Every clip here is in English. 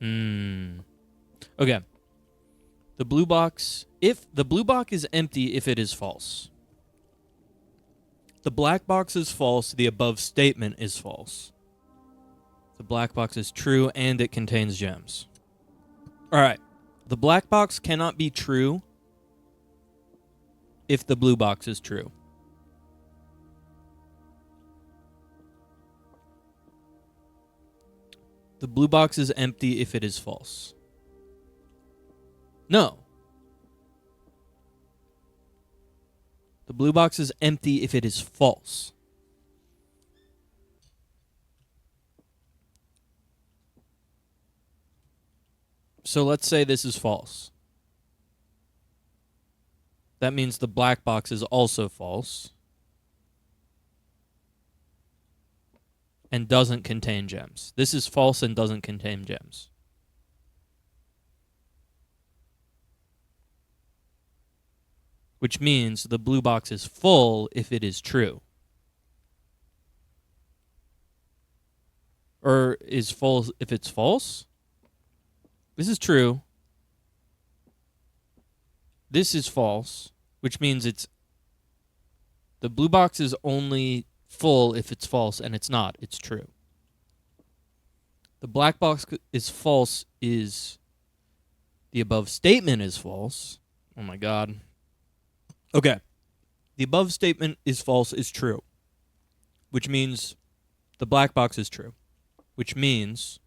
Okay. The blue box, if the blue box is empty if it is false. The black box is false, the above statement is false. The black box is true and it contains gems. All right. The black box cannot be true if the blue box is true. The blue box is empty if it is false. No. The blue box is empty if it is false. So let's say this is false. That means the black box is also false and doesn't contain gems. This is false and doesn't contain gems. Which means the blue box is full if it is true. Or is full if it's false? This is true. This is false, which means it's the blue box is only full if it's false, and it's not. It's true. The black box is false is the above statement is false. Oh my God. Okay. The above statement is false is true, which means the black box is true, which means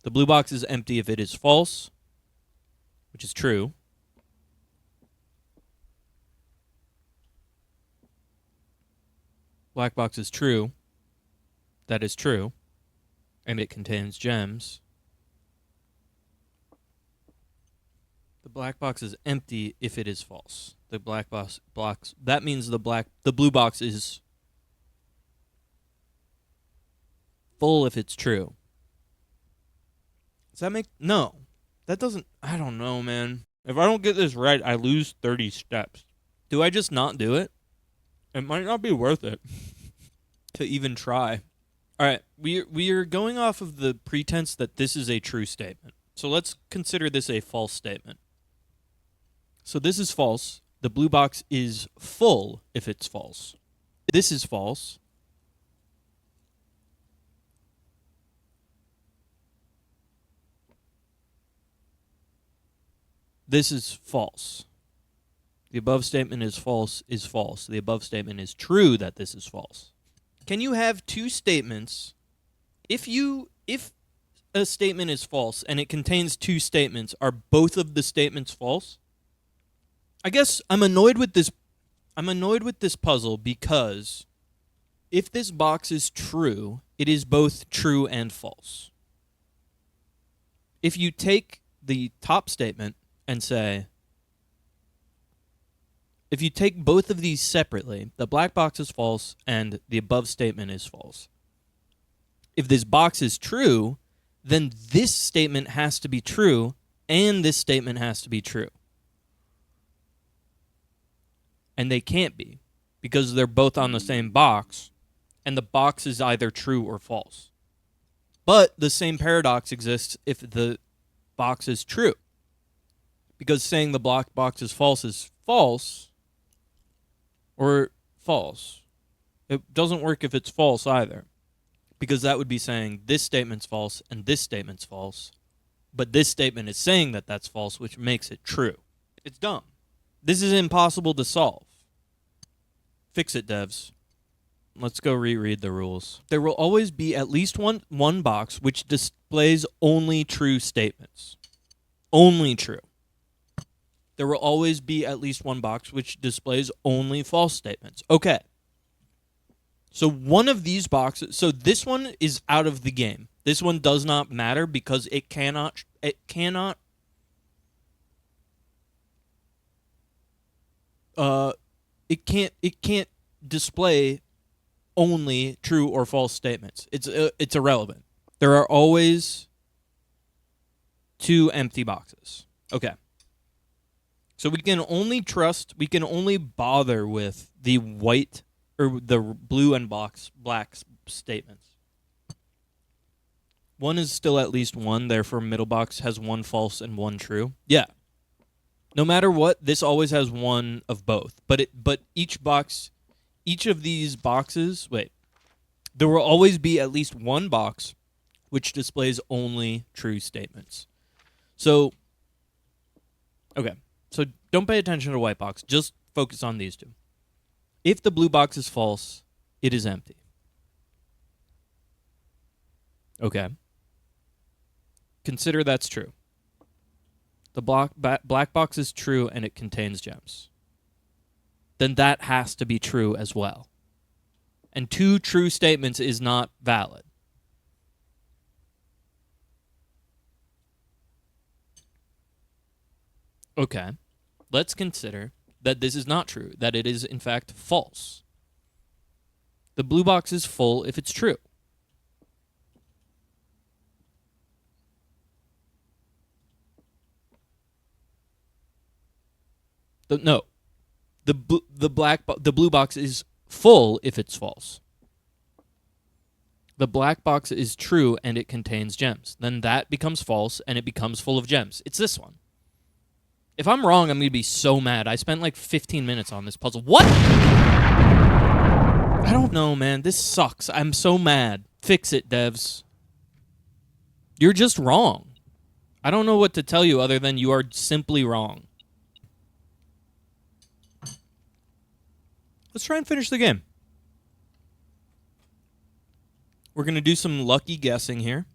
the blue box is empty if it is false, which is true. Black box is true. That is true. And it contains gems. The black box is empty if it is false. The black box that means the blue box is full if it's true. Does that make no? That doesn't. I don't know, man. If I don't get this right, I lose 30 steps. Do I just not do it? It might not be worth it to even try. All right, we are going off of the pretense that this is a true statement. So let's consider this a false statement. So this is false. The blue box is full if it's false. This is false. This is false. The above statement is false is false. The above statement is true that this is false. Can you have two statements? If a statement is false and it contains two statements, are both of the statements false? I guess I'm annoyed with this puzzle because if this box is true, it is both true and false. If you take the top statement and say, if you take both of these separately, the black box is false and the above statement is false. If this box is true, then this statement has to be true and this statement has to be true. And they can't be because they're both on the same box and the box is either true or false. But the same paradox exists if the box is true. Because saying the black box is false or false. It doesn't work if it's false either. Because that would be saying this statement's false and this statement's false. But this statement is saying that that's false, which makes it true. It's dumb. This is impossible to solve. Fix it, devs. Let's go reread the rules. There will always be at least one box which displays only true statements. Only true. There will always be at least one box which displays only false statements. Okay. So one of these boxes, so this one is out of the game. This one does not matter because it can't display only true or false statements. It's irrelevant. There are always two empty boxes. Okay. So we can only bother with the white or the blue and black statements. 1 is still at least 1, therefore middle box has 1 false and 1 true. Yeah. No matter what, this always has 1 of both. But each of these boxes, there will always be at least 1 box which displays only true statements. So, okay. So don't pay attention to white box. Just focus on these two. If the blue box is false, it is empty. Okay. Consider that's true. The black box is true and it contains gems. Then that has to be true as well. And 2 true statements is not valid. Okay. Let's consider that this is not true, that it is in fact false. The blue box is full if it's true. The blue box is full if it's false. The black box is true and it contains gems. Then that becomes false and it becomes full of gems. It's this one. If I'm wrong, I'm going to be so mad. I spent like 15 minutes on this puzzle. What? I don't know, man. This sucks. I'm so mad. Fix it, devs. You're just wrong. I don't know what to tell you other than you are simply wrong. Let's try and finish the game. We're going to do some lucky guessing here.